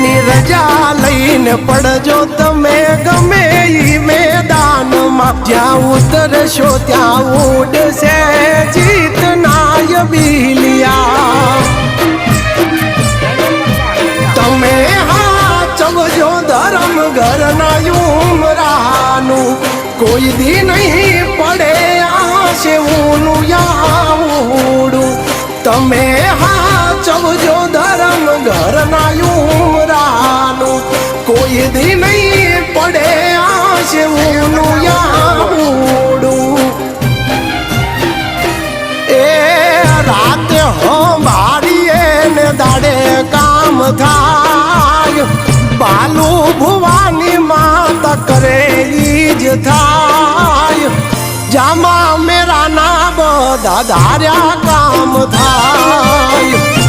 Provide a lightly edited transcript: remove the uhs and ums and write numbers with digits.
ની રજા લઈને પડજો તમે ગમે ઈ મેદાનમાં જ્યાં ઉતરશો ત્યાં ઉડશે જીતના બીલિયા તમે હાચવજો ધર્મ ઘરના ઉમરાનું કોઈ દી નહીં પડે આશે ઊનું યાવડું તમે હાચવજો ધર્મ ઘરના ઉમરાનું કોઈ દી નહીં પડે આશે ઊનું યાવડું એ રાતે હમારીએ ને દાડે કામ થાય બાલુ ભુવાની માતા કરે ઈજ થાય જામા મેરા ના બધા ધાર્યા કામ થાય